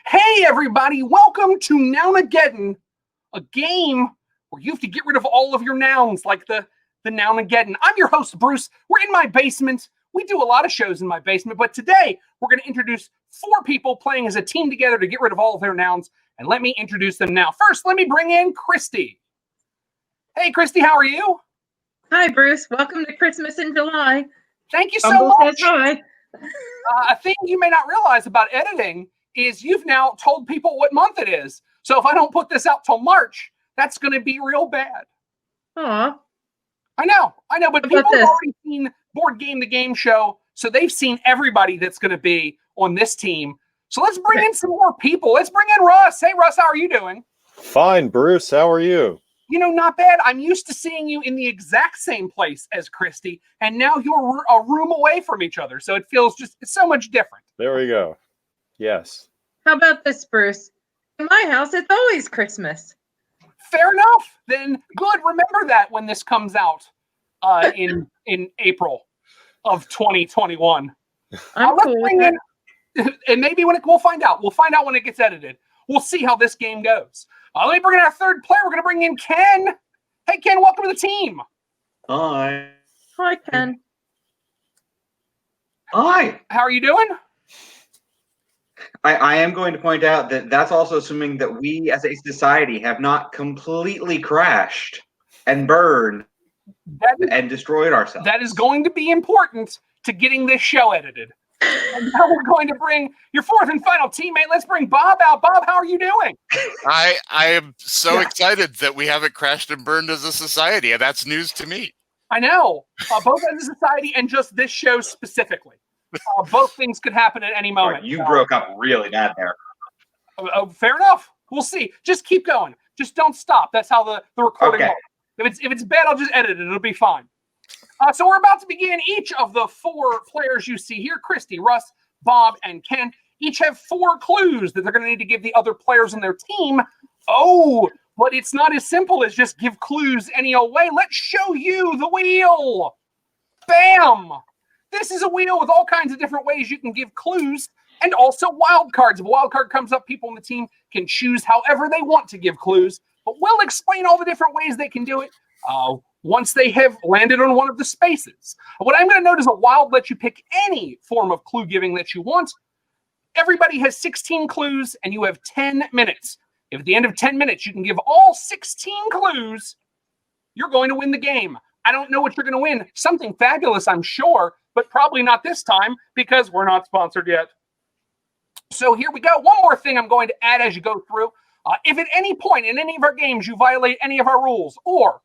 Hey everybody, welcome to Nounageddon, a game where you have to get rid of all of your nouns like the Nounageddon. I'm your host, Bruce. We're in my basement. We do a lot of shows in my basement, but today we're going to introduce 4 people playing as a team together to get rid of all of their nouns, and let me introduce them now. First, let me bring in Christy. Hey Christy, how are you? Hi Bruce, welcome to Christmas in July. Thank you so much. Hi. A thing you may not realize about editing is you've now told people what month it is. So if I don't put this out till March, that's going to be real bad. Aw. I know, but people have already seen Board Game the Game Show, so they've seen everybody that's going to be on this team. So let's bring in some more people. Let's bring in Russ. Hey, Russ, how are you doing? Fine, Bruce. How are you? You know, not bad. I'm used to seeing you in the exact same place as Christy, and now you're a room away from each other. So it feels it's so much different. There we go. Yes. How about this, Bruce? In my house, it's always Christmas. Fair enough. Then good. Remember that when this comes out in April of 2021. I'm cool with that. And maybe we'll find out. We'll find out when it gets edited. We'll see how this game goes. Let me bring in our third player. We're going to bring in Ken. Hey, Ken, welcome to the team. Hi. Hi, Ken. Hi. How are you doing? I am going to point out that that's also assuming that we as a society have not completely crashed and burned and destroyed ourselves. That is going to be important to getting this show edited. And now we're going to bring your fourth and final teammate. Let's bring Bob out. Bob, how are you doing? I am so excited that we haven't crashed and burned as a society, and that's news to me. I know. Both as a society and just this show specifically. Both things could happen at any moment. Right, you broke up really bad there. Fair enough. We'll see. Just keep going. Just don't stop. That's how the recording works. If it's bad, I'll just edit it. It'll be fine. So we're about to begin. Each of the 4 players you see here, Christy, Russ, Bob, and Ken, each have 4 clues that they're going to need to give the other players in their team. Oh, but it's not as simple as just give clues any old way. Let's show you the wheel. Bam! This is a wheel with all kinds of different ways you can give clues and also wild cards. If a wild card comes up, people on the team can choose however they want to give clues, but we'll explain all the different ways they can do it once they have landed on one of the spaces. What I'm going to note is a wild lets you pick any form of clue giving that you want. Everybody has 16 clues and you have 10 minutes. If at the end of 10 minutes you can give all 16 clues, you're going to win the game. I don't know what you're going to win. Something fabulous, I'm sure, but probably not this time because we're not sponsored yet. So here we go. One more thing I'm going to add as you go through. If at any point in any of our games you violate any of our rules or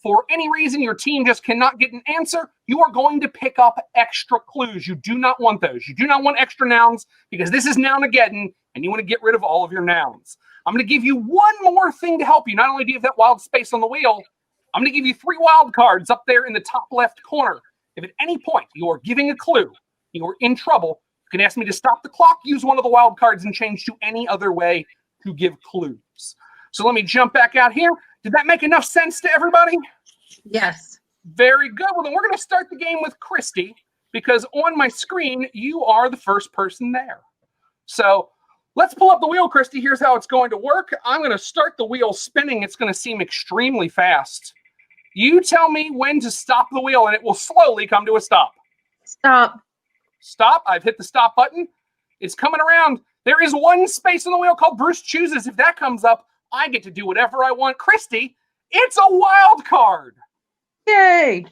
for any reason your team just cannot get an answer, you are going to pick up extra clues. You do not want those. You do not want extra nouns because this is Nounageddon and you want to get rid of all of your nouns. I'm going to give you one more thing to help you. Not only do you have that wild space on the wheel, I'm going to give you 3 wild cards up there in the top left corner. If at any point you are giving a clue, you are in trouble, you can ask me to stop the clock, use one of the wild cards, and change to any other way to give clues. So let me jump back out here. Did that make enough sense to everybody? Yes. Very good. Well, then we're going to start the game with Christy because on my screen, you are the first person there. So let's pull up the wheel, Christy. Here's how it's going to work. I'm going to start the wheel spinning. It's going to seem extremely fast. You tell me when to stop the wheel, and it will slowly come to a stop. Stop. Stop. I've hit the stop button. It's coming around. There is one space on the wheel called Bruce Chooses. If that comes up, I get to do whatever I want. Christy, it's a wild card. Yay.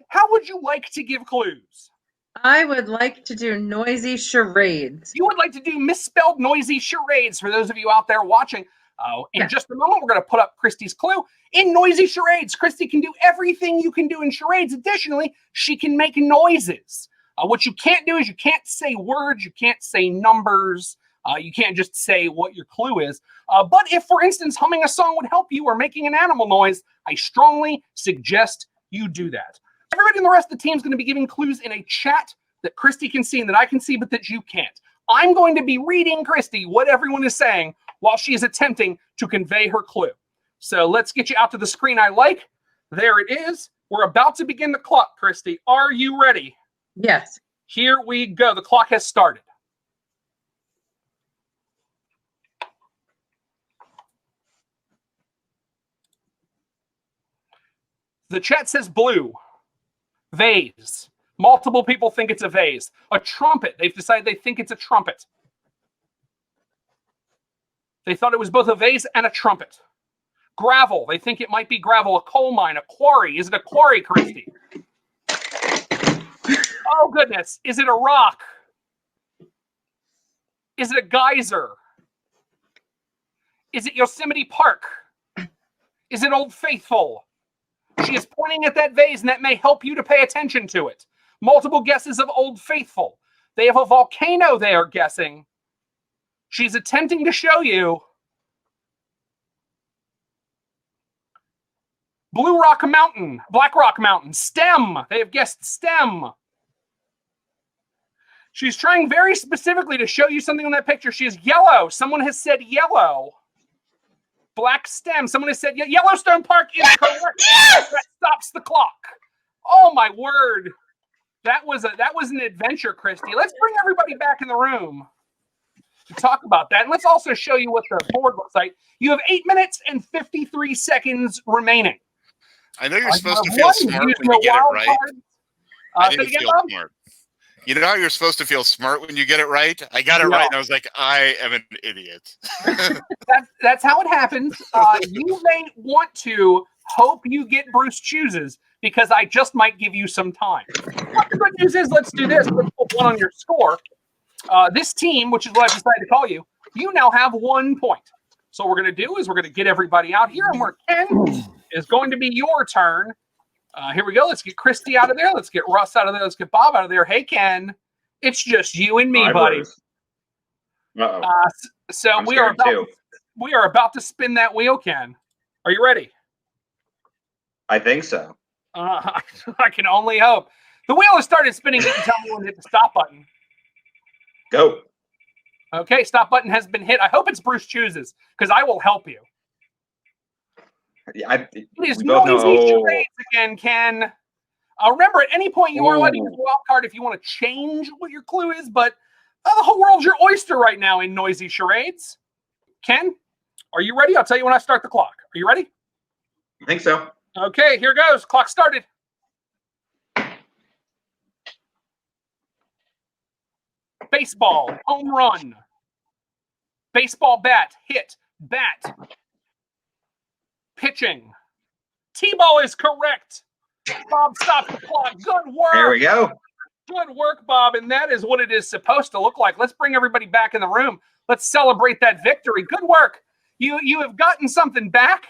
How would you like to give clues? I would like to do noisy charades. You would like to do misspelled noisy charades for those of you out there watching. In just a moment, we're going to put up Christy's clue. In noisy charades, Christy can do everything you can do in charades. Additionally, she can make noises. What you can't do is you can't say words, you can't say numbers, you can't just say what your clue is. But if, for instance, humming a song would help you or making an animal noise, I strongly suggest you do that. Everybody in the rest of the team is going to be giving clues in a chat that Christy can see and that I can see, but that you can't. I'm going to be reading Christy what everyone is saying while she is attempting to convey her clue. So let's get you out to the screen I like. There it is. We're about to begin the clock, Christy. Are you ready? Yes. Here we go. The clock has started. The chat says blue. Vase. Multiple people think it's a vase. A trumpet. They've decided they think it's a trumpet. They thought it was both a vase and a trumpet. Gravel. They think it might be gravel. A coal mine. A quarry. Is it a quarry, Christy? Oh, goodness. Is it a rock? Is it a geyser? Is it Yosemite Park? Is it Old Faithful? She is pointing at that vase, and that may help you to pay attention to it. Multiple guesses of Old Faithful. They have a volcano they are guessing. She's attempting to show you Blue Rock Mountain, Black Rock Mountain, STEM. They have guessed STEM. She's trying very specifically to show you something on that picture. She is yellow. Someone has said yellow. Black STEM. Someone has said Yellowstone Park is correct. That stops the clock. Oh my word. That was an adventure, Christy. Let's bring everybody back in the room to talk about that. And let's also show you what the board looks like. You have 8 minutes and 53 seconds remaining. I know you're supposed to feel smart when you get it right. I didn't feel smart. You know how you're supposed to feel smart when you get it right? I got it right, and I was like, I am an idiot. That's how it happens. You may want to hope you get Bruce Chooses, because I just might give you some time. But the good news is, let's do this. Let's put one on your score. This team, which is what I've decided to call you, you now have 1 point. So what we're going to do is we're going to get everybody out here, and where Ken is going to be your turn. Here we go. Let's get Christy out of there. Let's get Russ out of there. Let's get Bob out of there. Hey, Ken. It's just you and me, buddy. So we are about to spin that wheel, Ken. Are you ready? I think so. I can only hope. The wheel has started spinning. You can tell me when to hit the stop button. Go. Okay, stop button has been hit. I hope it's Bruce Chooses, because I will help you. It is noisy charades again, Ken. Remember, at any point you are allowed to use a wild card if you want to change what your clue is, but the whole world's your oyster right now in noisy charades. Ken, are you ready? I'll tell you when I start the clock. Are you ready? I think so. Okay, here goes. Clock started. Baseball, home run. Baseball bat, hit, bat. Pitching. T-ball is correct. Bob, stop the clock. Good work. There we go. Good work, Bob. And that is what it is supposed to look like. Let's bring everybody back in the room. Let's celebrate that victory. Good work. You have gotten something back.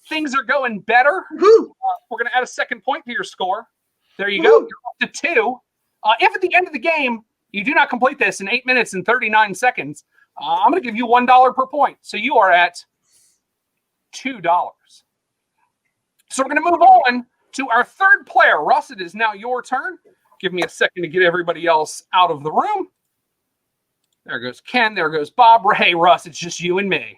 Things are going better. We're going to add a second point to your score. There you go. You're up to 2. If at the end of the game you do not complete this in 8 minutes and 39 seconds, I'm going to give you $1 per point. So you are at $2. So we're going to move on to our third player. Russ, it is now your turn. Give me a second to get everybody else out of the room. There goes Ken. There goes Bob. Hey, Russ, it's just you and me.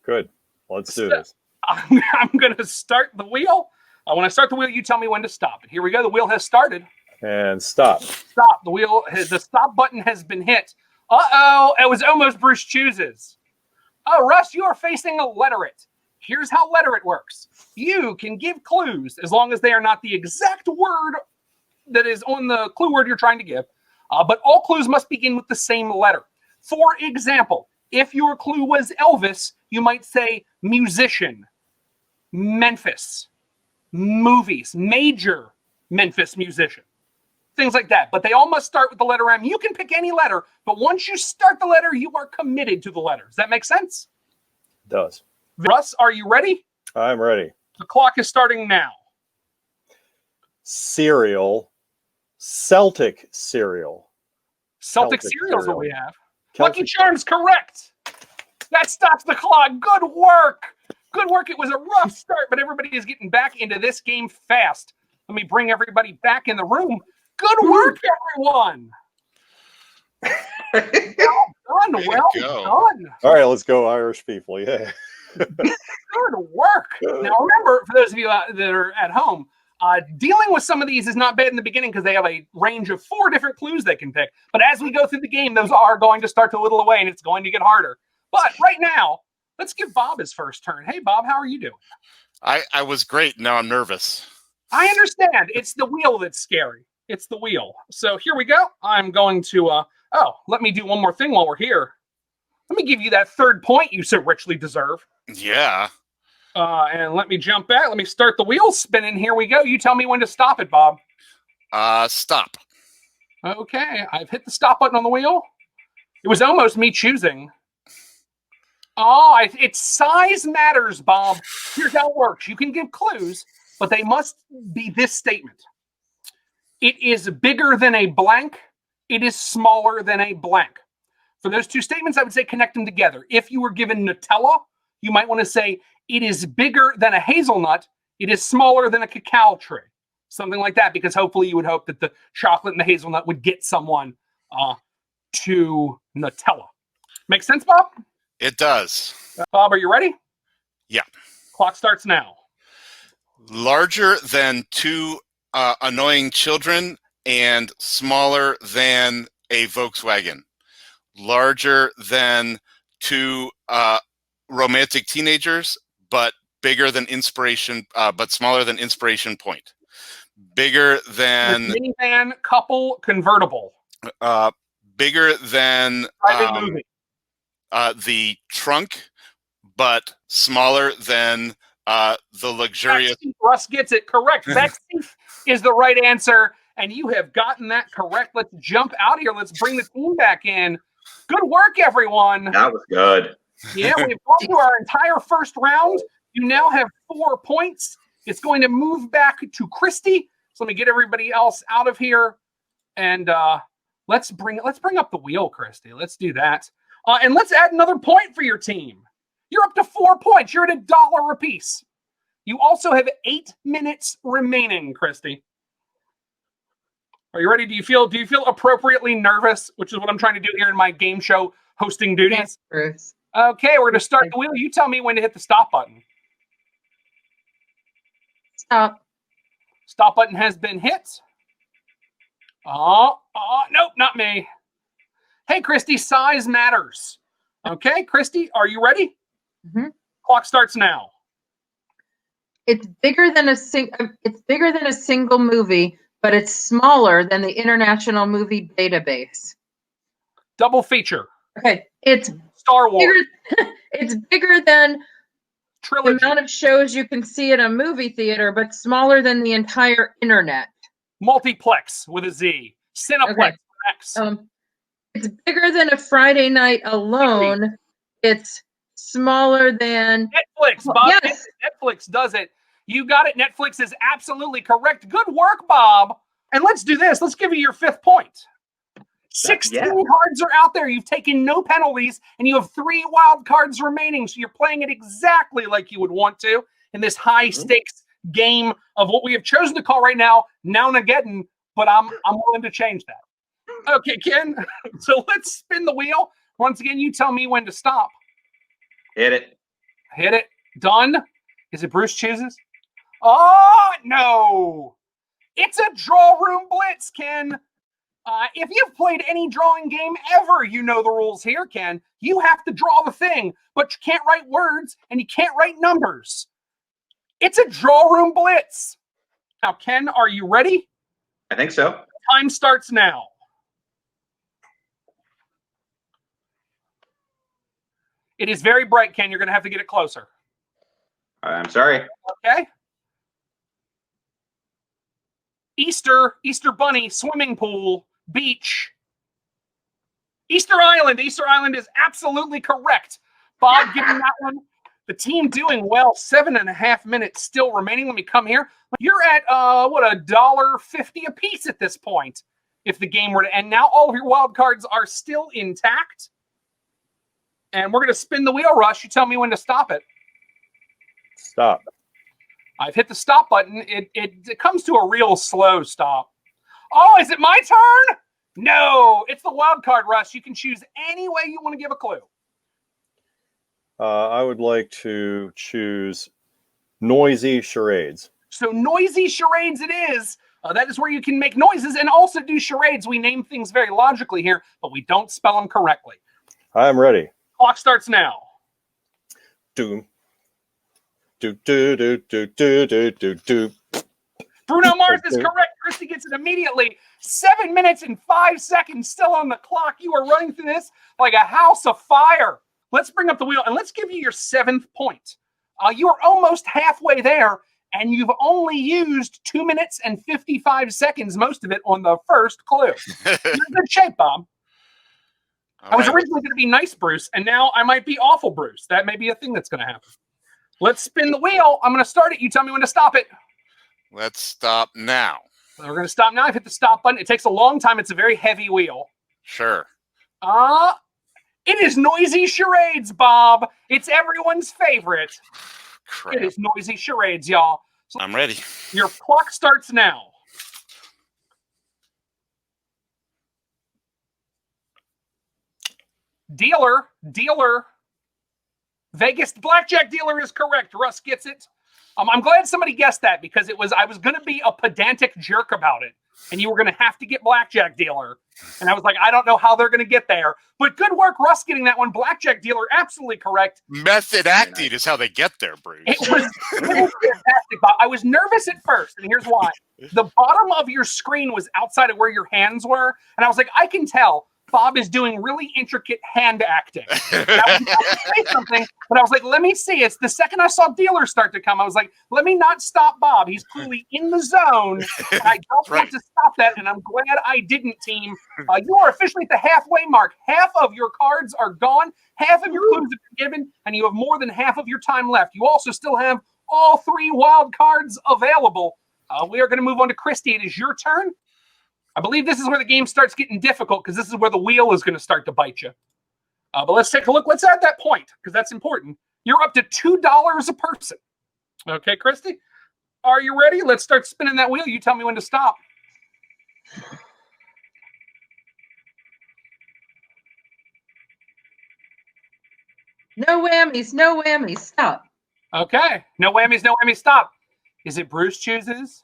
Good. Let's do this. I'm going to start the wheel. When I start the wheel, you tell me when to stop it. Here we go. The wheel has started. And stop. Stop. The stop button has been hit. Uh-oh. It was almost Bruce Chooses. Oh, Russ, you are facing a letterate. Here's how letterate works. You can give clues as long as they are not the exact word that is on the clue word you're trying to give. But all clues must begin with the same letter. For example, if your clue was Elvis, you might say musician, Memphis, movies, major Memphis musician. Things like that. But they all must start with the letter M. You can pick any letter, but once you start the letter, you are committed to the letter. Does that make sense? It does. Russ, are you ready? I'm ready. The clock is starting now. Cereal. Celtic cereal. Celtic cereal is what we have. Lucky Charms, correct. That stops the clock. Good work. Good work. It was a rough start, but everybody is getting back into this game fast. Let me bring everybody back in the room. Good work, everyone. Well done. Well done. All right, let's go, Irish people. Yeah. Good work. Now, remember, for those of you that are at home, dealing with some of these is not bad in the beginning because they have a range of 4 different clues they can pick. But as we go through the game, those are going to start to whittle away, and it's going to get harder. But right now, let's give Bob his first turn. Hey, Bob, how are you doing? I was great. Now I'm nervous. I understand. It's the wheel that's scary. It's the wheel. So here we go. I'm going to, let me do one more thing while we're here. Let me give you that 3rd point you so richly deserve. Yeah. And let me jump back. Let me start the wheel spinning. Here we go. You tell me when to stop it, Bob. Stop. Okay. I've hit the stop button on the wheel. It was almost me choosing. It's size matters, Bob. Here's how it works. You can give clues, but they must be this statement. It is bigger than a blank. It is smaller than a blank. For those 2 statements, I would say connect them together. If you were given Nutella, you might want to say it is bigger than a hazelnut. It is smaller than a cacao tree. Something like that, because hopefully you would hope that the chocolate and the hazelnut would get someone to Nutella. Make sense, Bob? It does. Bob, are you ready? Yeah. Clock starts now. Larger than 2 annoying children and smaller than a Volkswagen. Larger than 2 romantic teenagers, but bigger than Inspiration, but smaller than Inspiration Point. Bigger than minivan, couple, convertible. Bigger than movie. The trunk, but smaller than the luxurious. Russ gets it correct. Backseat is the right answer, and you have gotten that correct. Let's jump out of here. Let's bring the team back in. Good work, everyone. That was good. Yeah, we've gone through our entire 1st round. You now have 4 points. It's going to move back to Christy. So let me get everybody else out of here, and let's bring up the wheel, Christy. Let's do that, and let's add another point for your team. You're up to 4 points. You're at $1 apiece. You also have 8 minutes remaining, Christy. Are you ready? Do you feel appropriately nervous? Which is what I'm trying to do here in my game show hosting duties. Yes, Bruce. Okay, we're going to start the wheel. You tell me when to hit the stop button. Stop. Stop button has been hit. Nope, not me. Hey, Christy, size matters. Okay, Christy, are you ready? Mm-hmm. Clock starts now. It's bigger than a single movie, but it's smaller than the International Movie Database. Double feature. Okay, it's Star Wars. It's bigger than Trilogy. the amount of shows you can see at a movie theater, but smaller than the entire internet. Multiplex with a Z. Cineplex. Okay. X. It's bigger than a Friday night alone. It's smaller than Netflix, Bob. Yes. Netflix does it. You got it. Netflix is absolutely correct. Good work, Bob. And let's do this. Let's give you your 5th point. 16 cards are out there. You've taken no penalties, and you have 3 wild cards remaining. So you're playing it exactly like you would want to in this high-stakes game of what we have chosen to call right now Now-Nageddon, but I'm willing to change that. Okay, Ken. So let's spin the wheel. Once again, you tell me when to stop. Hit it. Hit it. Done. Is it Bruce chooses? Oh, no. It's a draw room blitz, Ken. If you've played any drawing game ever, you know the rules here, Ken. You have to draw the thing, but you can't write words and you can't write numbers. It's a draw room blitz. Now, Ken, are you ready? I think so. Time starts now. It is very bright, Ken. You're going to have to get it closer. I'm sorry. Okay. Easter Bunny, swimming pool, beach. Easter Island. Easter Island is absolutely correct. Bob, give me that one. The team doing well. 7.5 minutes still remaining. Let me come here. You're at $1.50 a piece at this point. If the game were to end now, all of your wild cards are still intact. And we're going to spin the wheel, Rush. You tell me when to stop it. Stop. I've hit the stop button. It comes to a real slow stop. Oh, is it my turn? No, it's the wild card, Rush. You can choose any way you want to give a clue. I would like to choose noisy charades. So noisy charades it is. That is where you can make noises and also do charades. We name things very logically here, but we don't spell them correctly. I'm ready. Clock starts now. Doom. Do do do do do do do do. Bruno Mars is correct. Christy gets it immediately. 7 minutes and 5 seconds still on the clock. You are running through this like a house of fire. Let's bring up the wheel and let's give you your 7th point. You are almost halfway there, and you've only used 2 minutes and 55 seconds, most of it on the first clue. You're in good shape, Bob. I was originally going to be nice, Bruce, and now I might be awful, Bruce. That may be a thing that's going to happen. Let's spin the wheel. I'm going to start it. You tell me when to stop it. Let's stop now. We're going to stop now. I've hit the stop button. It takes a long time. It's a very heavy wheel. Sure. It is Noisy Charades, Bob. It's everyone's favorite. Crap. It is Noisy Charades, y'all. So I'm ready. your clock starts now. Dealer. Vegas blackjack dealer is correct. Russ gets it. I'm glad somebody guessed that because I was going to be a pedantic jerk about it, and you were going to have to get blackjack dealer. And I was like, I don't know how they're going to get there. But good work, Russ, getting that one. Blackjack dealer, absolutely correct. Method acting is how they get there, Bruce. It was fantastic, Bob. I was nervous at first, and here's why. The bottom of your screen was outside of where your hands were, and I was like, I can tell Bob is doing really intricate hand acting. And I was about to say something, but I was like, let me see. It's the second I saw dealer start to come, I was like, let me not stop Bob. He's clearly in the zone. And I don't want to stop that, and I'm glad I didn't, team. You are officially at the halfway mark. Half of your cards are gone. Half of your clues have been given, and you have more than half of your time left. You also still have all 3 wild cards available. We are going to move on to Christy. It is your turn. I believe this is where the game starts getting difficult because this is where the wheel is going to start to bite you. But let's take a look. Let's add that point because that's important. You're up to $2 a person. Okay, Christy? Are you ready? Let's start spinning that wheel. You tell me when to stop. No whammies, no whammies. Stop. Okay. No whammies, stop. Is it Bruce chooses?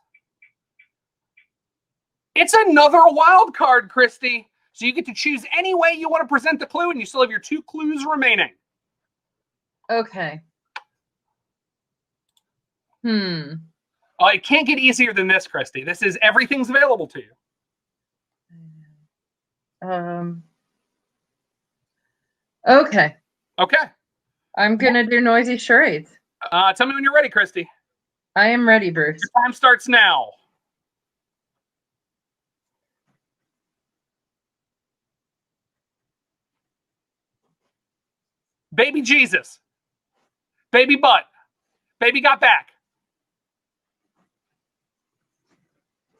It's another wild card, Christy. So you get to choose any way you want to present the clue, and you still have your 2 clues remaining. Okay. Oh, it can't get easier than this, Christy. This is everything's available to you. Okay. Okay. I'm going to do Noisy Charades. Tell me when you're ready, Christy. I am ready, Bruce. Your time starts now. Baby Jesus. Baby butt. Baby got back.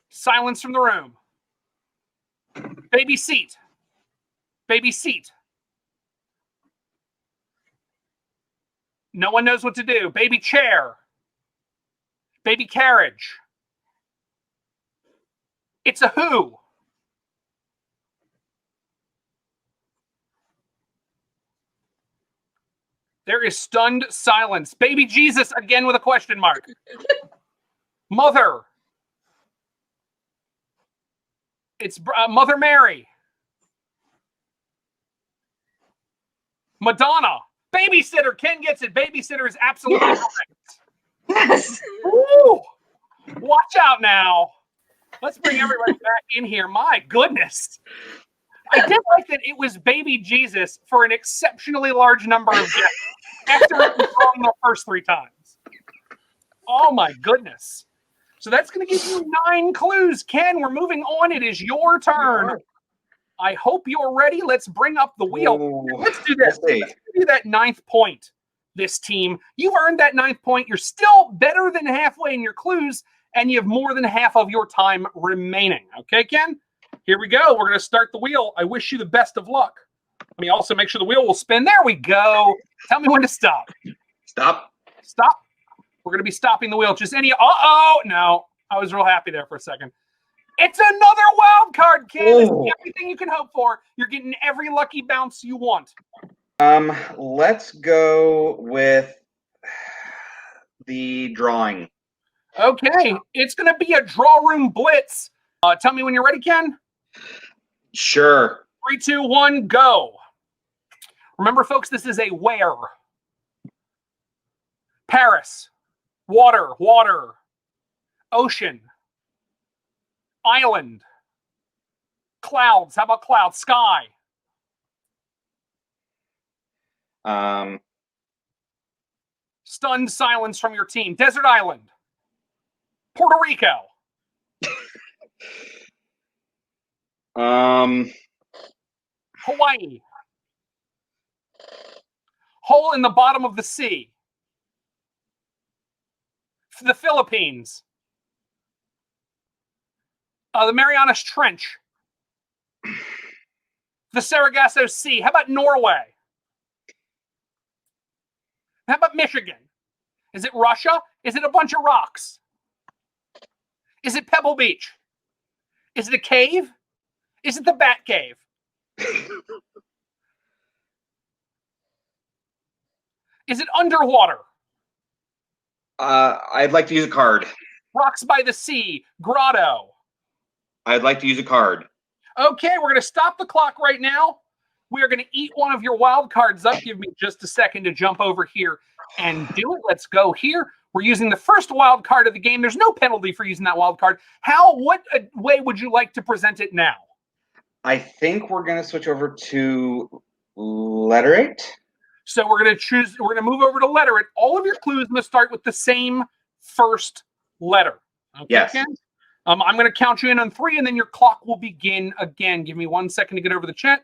Silence from the room. Baby seat. Baby seat. No one knows what to do. Baby chair. Baby carriage. It's a who. There is stunned silence. Baby Jesus again with a question mark. Mother. It's Mother Mary. Madonna. Babysitter. Ken gets it. Babysitter is absolutely correct. Yes. Ooh. Watch out now. Let's bring everybody back in here. My goodness. I did like that it was Baby Jesus for an exceptionally large number of guesses after it was wrong the first 3 times. Oh my goodness. So that's going to give you 9 clues. Ken, we're moving on. It is your turn. I hope you're ready. Let's bring up the wheel. Let's do this. Let's give you that 9th point, this team. You've earned that 9th point. You're still better than halfway in your clues, and you have more than half of your time remaining. Okay, Ken? Here we go. We're going to start the wheel. I wish you the best of luck. Let me also make sure the wheel will spin. There we go. Tell me when to stop. Stop. Stop. We're going to be stopping the wheel. Just any... Uh-oh. No. I was real happy there for a second. It's another wild card, Ken. It's everything you can hope for. You're getting every lucky bounce you want. Let's go with the drawing. Okay. It's going to be a draw room blitz. Tell me when you're ready, Ken. Sure. 3, 2, 1, go. Remember, folks, this is a where. Paris. Water, water. Ocean. Island. Clouds. How about clouds? Sky. Stunned silence from your team. Desert island. Puerto Rico. Hawaii. Hole in the bottom of the sea. The Philippines. The Marianas Trench. The Sargasso Sea. How about Norway? How about Michigan? Is it Russia? Is it a bunch of rocks? Is it Pebble Beach? Is it a cave? Is it the Bat Cave? Is it underwater? I'd like to use a card. Rocks by the sea. Grotto. I'd like to use a card. Okay, we're going to stop the clock right now. We are going to eat one of your wild cards up. Give me just a second to jump over here and do it. Let's go here. We're using the first wild card of the game. There's no penalty for using that wild card. What way would you like to present it now? I think we're going to switch over to letter it. So we're going to move over to letter it. All of your clues must start with the same first letter. Okay, yes. Ken? I'm going to count you in on 3, and then your clock will begin again. Give me 1 second to get over the chat.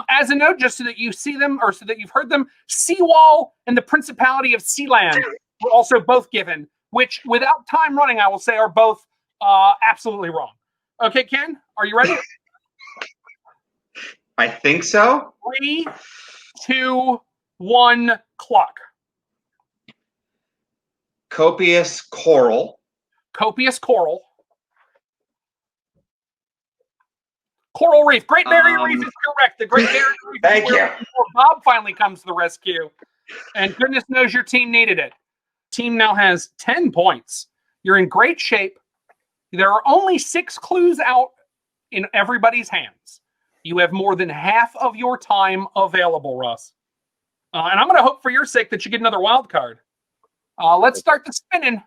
As a note, just so that you see them, or so that you've heard them, Seawall and the Principality of Sealand were also both given, which, without time running, I will say, are both absolutely wrong. Okay, Ken, are you ready? I think so. 3, 2, 1, clock. Copious coral. Copious coral. Coral reef. Great Barrier Reef is correct. The Great Barrier Reef. Thank you. Bob finally comes to the rescue. And goodness knows your team needed it. Team now has 10 points. You're in great shape. There are only 6 clues out in everybody's hands. You have more than half of your time available, Russ. And I'm going to hope for your sake that you get another wild card. Let's start the spinning.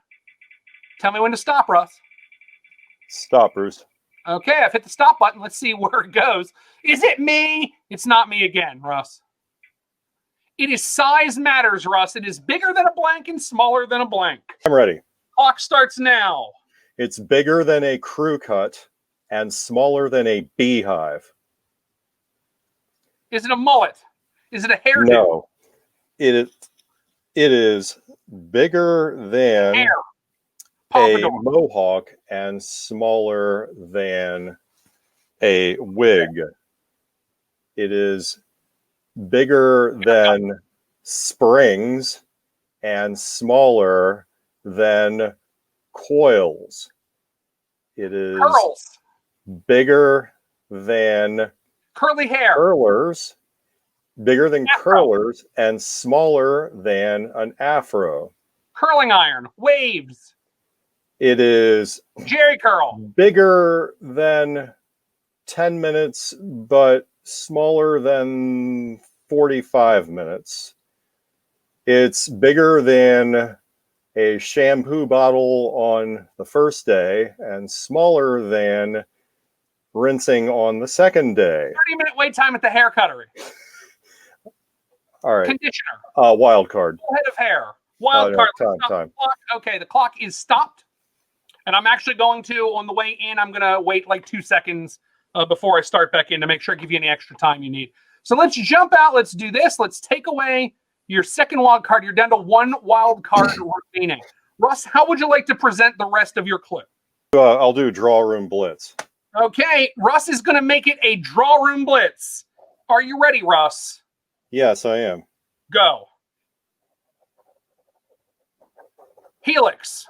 Tell me when to stop, Russ. Stop, Bruce. Okay, I've hit the stop button. Let's see where it goes. Is it me? It's not me again, Russ. It is size matters, Russ. It is bigger than a blank and smaller than a blank. I'm ready. Clock starts now. It's bigger than a crew cut and smaller than a beehive. Is it a mullet? Is it a hairdo? No. It is bigger than Hair. a Pompadour. mohawk and smaller than a wig. It is bigger than springs and smaller than coils. It is Curls. bigger than Curly hair. curlers, bigger than Afro. curlers and smaller than an afro. Curling iron. Waves. It is Jerry curl. bigger than 10 minutes, but smaller than 45 minutes. It's bigger than a shampoo bottle on the first day and smaller than rinsing on the second day. 30-minute wait time at the hair cuttery. All right. Conditioner. Wild card. Full head of hair. Wild no, card. time, Let's stop time. the clock. Okay, the clock is stopped. And I'm actually going to, on the way in, I'm going to wait like 2 seconds before I start back in to make sure I give you any extra time you need. So let's jump out. Let's do this. Let's take away your second wild card. You're down to 1 wild card remaining. Russ, how would you like to present the rest of your clue? I'll do draw room blitz. Okay, Russ is going to make it a draw room blitz. Are you ready, Russ? Yes, I am. Go. Helix.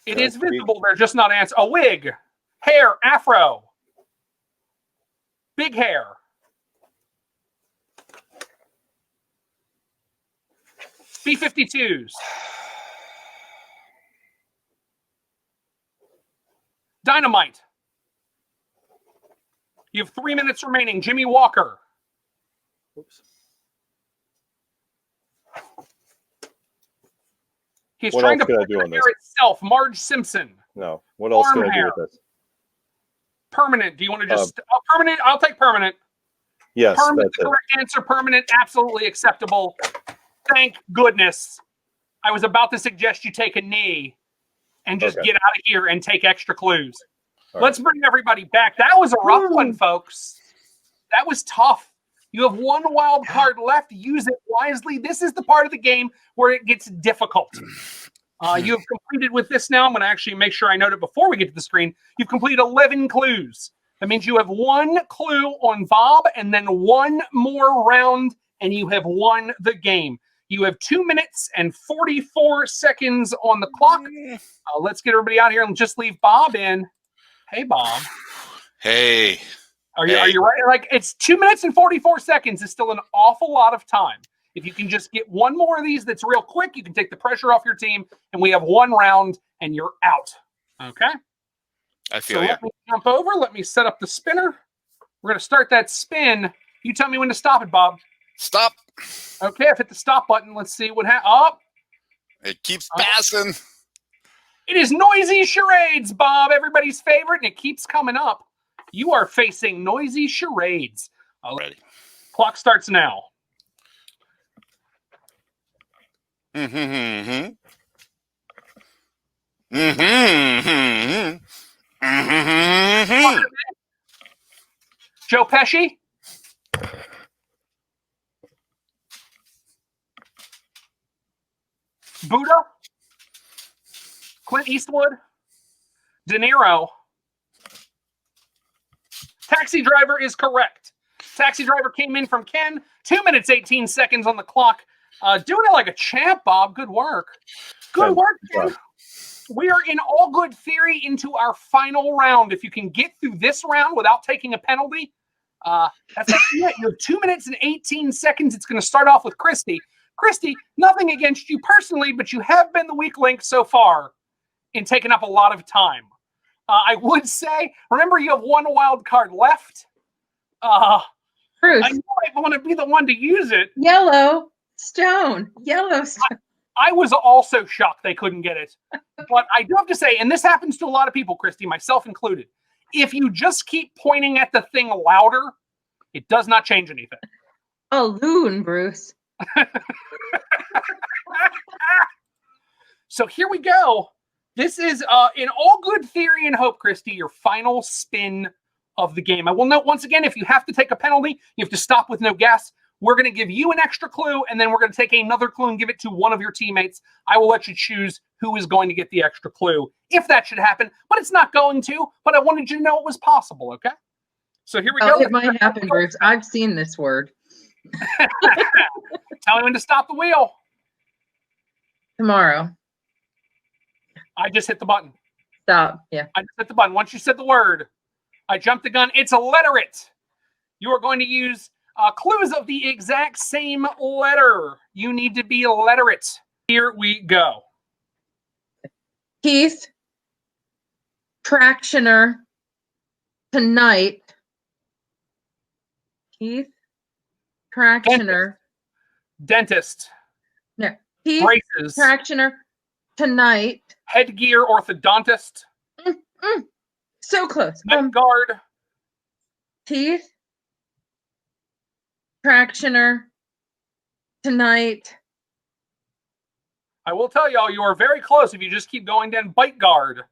It is visible. They're just not answering. A wig. Hair. Afro. Big hair. B-52s. Dynamite. You have 3 minutes remaining. Jimmy Walker. Oops. He's What trying else to could I put do her on this? hair itself. Marge Simpson. No. What else Arm can I do hair. with this? Permanent. Do you want to just permanent? I'll take permanent. Yes, Permanent. that's The it. correct answer. Permanent. Absolutely acceptable. Thank goodness. I was about to suggest you take a knee and just get out of here and take extra clues. Let's bring everybody back. That was a rough one, folks. That was tough. You have one wild card left. Use it wisely. This is the part of the game where it gets difficult. You have completed with this now. I'm going to actually make sure I note it before we get to the screen. You've completed 11 clues. That means you have one clue on Bob and then one more round, and you have won the game. You have 2 minutes and 44 seconds on the clock. Let's get everybody out here and just leave Bob in. Hey, Bob. Hey. Are you ready? Like, it's 2 minutes and 44 seconds is still an awful lot of time. If you can just get one more of these that's real quick, you can take the pressure off your team, and we have one round, and you're out. Okay? I feel you. Let me jump over. Let me set up the spinner. We're going to start that spin. You tell me when to stop it, Bob. Stop. Okay, I've hit the stop button. Let's see what happens. Oh. It keeps passing. It is Noisy Charades, Bob. Everybody's favorite, and it keeps coming up. You are facing Noisy Charades. Ready. Clock starts now. Joe Pesci. Buddha. Clint Eastwood. De Niro. Taxi Driver is correct. Taxi Driver came in from Ken. 2 minutes, 18 seconds on the clock. Doing it like a champ, Bob. Good work. Good work, Ken. We are in all good theory into our final round. If you can get through this round without taking a penalty, that's actually it. You have 2 minutes and 18 seconds. It's going to start off with Christy. Christy, nothing against you personally, but you have been the weak link so far in taking up a lot of time. I would say, remember, you have one wild card left. Bruce. I might want to be the one to use it. Yellowstone. I was also shocked they couldn't get it. But I do have to say, and this happens to a lot of people, Christy, myself included, if you just keep pointing at the thing louder, it does not change anything. A loon, Bruce. So here we go. This is, in all good theory and hope, Christy, your final spin of the game. I will note once again, if you have to take a penalty, you have to stop with no guess. We're going to give you an extra clue, and then we're going to take another clue and give it to one of your teammates. I will let you choose who is going to get the extra clue, if that should happen. But it's not going to, but I wanted you to know it was possible, okay? So here we go. It might happen, Bruce. I've seen this word. Tell me when to stop the wheel. Tomorrow. I just hit the button. Stop. Yeah. I just hit the button. Once you said the word, I jumped the gun. It's a letterate. You are going to use clues of the exact same letter. You need to be literate. Here we go. Keith. Tractioner. Tonight. Keith. Tractioner. Dentist. No. Keith. Braces. Tractioner. Tonight. Headgear orthodontist. So close. Night guard. Keith. Tractioner. Tonight. I will tell y'all, you are very close if you just keep going down. Bite guard.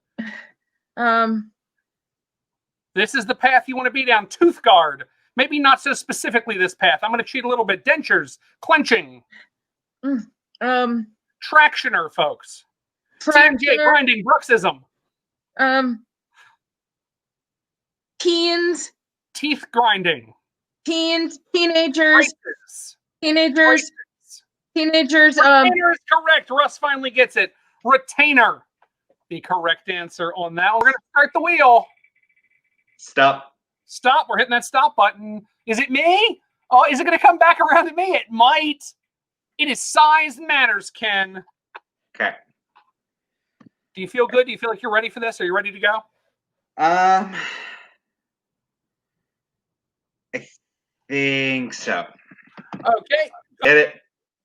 This is the path you want to be down. Tooth guard. Maybe not so specifically this path. I'm going to cheat a little bit. Dentures. Clenching. Tractioner, folks. TMJ, grinding. Bruxism. Teens. Teeth grinding. Teens. Teenagers. Braces. Teenagers. Braces. Teenagers. Retainer is correct. Russ finally gets it. Retainer. The correct answer on that. We're going to start the wheel. Stop. Stop. We're hitting that stop button. Is it me? Oh, is it going to come back around to me? It might. It is size matters, Ken. Okay. Do you feel good? Do you feel like you're ready for this? Are you ready to go? I think so. Okay. Hit it.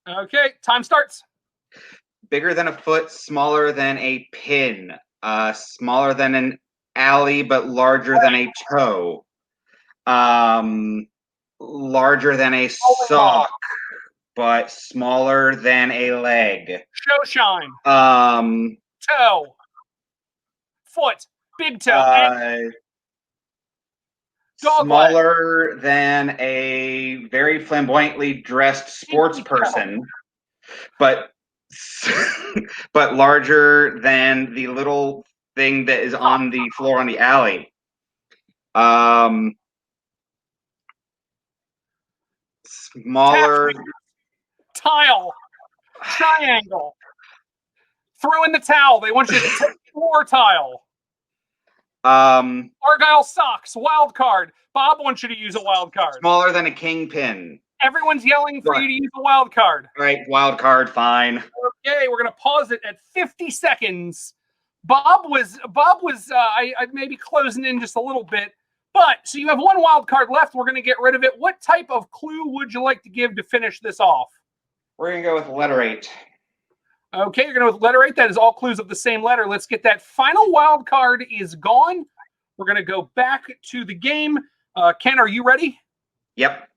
Okay. Time starts. Bigger than a foot, smaller than a pin, smaller than an alley, but larger than a toe. Larger than a sock, but smaller than a leg. Show shine. Um, Toe. Foot. Big toe. Smaller than a very flamboyantly dressed sports person, but larger than the little thing that is on the floor on the alley. Smaller. Tile. Triangle. Throw in the towel. They want you to take more tile. Argyle socks. Wild card. Bob wants you to use a wild card. Smaller than a kingpin. Everyone's yelling for you to use a wild card. All right, wild card, fine. Okay, we're gonna pause it at 50 seconds. Bob was I maybe closing in just a little bit, but so you have one wild card left. We're gonna get rid of it. What type of clue would you like to give to finish this off? We're gonna go with letter 8. Okay, you're gonna go with letter 8. That is all clues of the same letter. Let's get that final wild card is gone. We're gonna go back to the game. Ken, are you ready? Yep.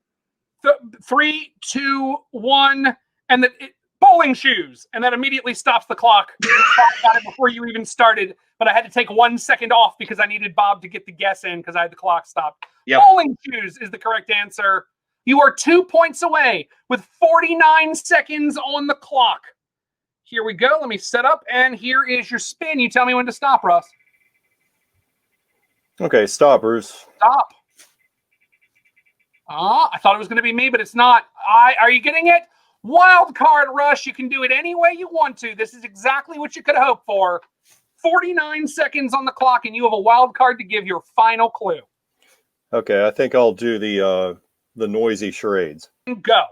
3, 2, 1, and bowling shoes, and that immediately stops the clock. Got it before you even started, but I had to take 1 second off because I needed Bob to get the guess in because I had the clock stopped. Yep. Bowling shoes is the correct answer. You are 2 points away with 49 seconds on the clock. Here we go. Let me set up, and here is your spin. You tell me when to stop, Russ. Okay, stop, Bruce. Stop. I thought it was going to be me, but it's not. Are you getting it? Wild card rush. You can do it any way you want to. This is exactly what you could hope for. 49 seconds on the clock, and you have a wild card to give your final clue. Okay, I think I'll do the noisy charades. Go.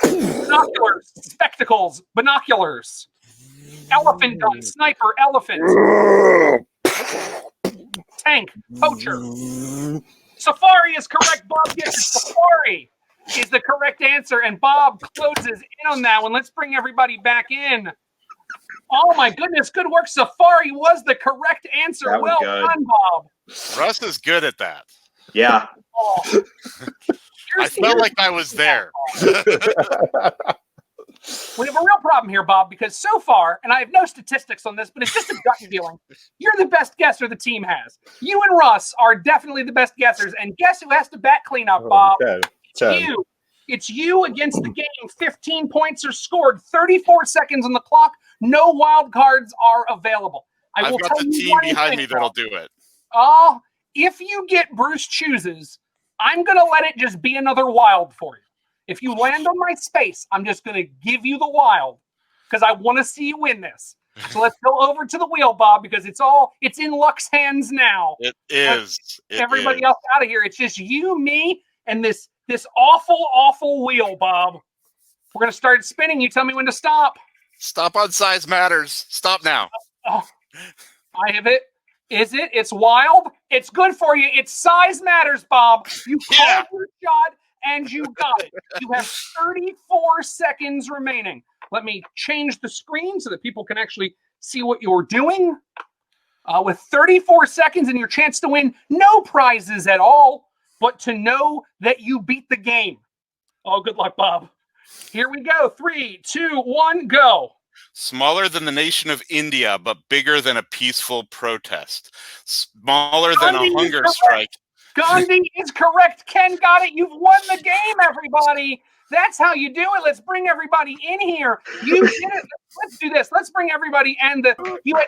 Binoculars, spectacles, binoculars, elephant gun, sniper, elephant. Tank, poacher. Safari is correct. Bob gets it. Safari is the correct answer, and Bob closes in on that one. Let's bring everybody back in. Oh my goodness, good work. Safari was the correct answer. Well done, Bob. Russ is good at that. Yeah. Oh. I felt like I was there. We have a real problem here, Bob, because so far, and I have no statistics on this, but it's just a gut feeling, you're the best guesser the team has. You and Russ are definitely the best guessers, and guess who has to bat cleanup, Bob? Okay. It's you. It's you against the game. 15 points are scored, 34 seconds on the clock. No wild cards are available. I've got the team behind me that'll do it. If you get Bruce chooses, I'm going to let it just be another wild for you. If you land on my space, I'm just going to give you the wild because I want to see you win this. So let's go over to the wheel, Bob, because it's in Luck's hands now. It is. Everybody else out of here. It's just you, me, and this awful, awful wheel, Bob. We're going to start spinning. You tell me when to stop. Stop on size matters. Stop now. Oh, I have it. Is it? It's wild. It's good for you. It's size matters, Bob. You called your shot and you got it. You have 34 seconds remaining. Let me change the screen so that people can actually see what you're doing. With 34 seconds and your chance to win no prizes at all, but to know that you beat the game. Oh, good luck, Bob. Here we go. 3, 2, 1, go. Smaller than the nation of India, but bigger than a peaceful protest. Smaller than a hunger strike. Gandhi is correct. Ken got it. You've won the game, everybody. That's how you do it. Let's bring everybody in here. You did it. Let's do this. Let's bring everybody in. You had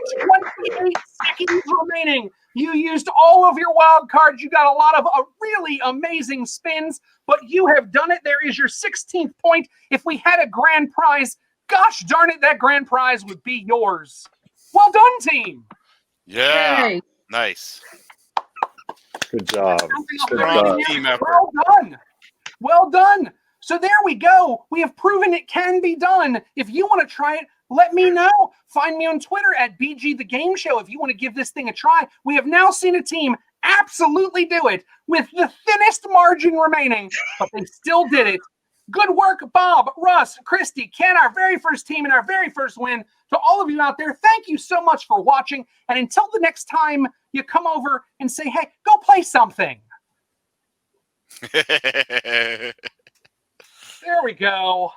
28 seconds remaining. You used all of your wild cards. You got a lot of really amazing spins, but you have done it. There is your 16th point. If we had a grand prize, gosh darn it, that grand prize would be yours. Well done, team. Yeah. Yay. Nice. Good job. Team effort. Well done. Well done. So there we go. We have proven it can be done. If you want to try it, let me know. Find me on Twitter at BG The Game Show if you want to give this thing a try. We have now seen a team absolutely do it with the thinnest margin remaining, but they still did it. Good work, Bob, Russ, Christy, Ken, our very first team and our very first win. To all of you out there, thank you so much for watching. And until the next time you come over and say, hey, go play something. There we go.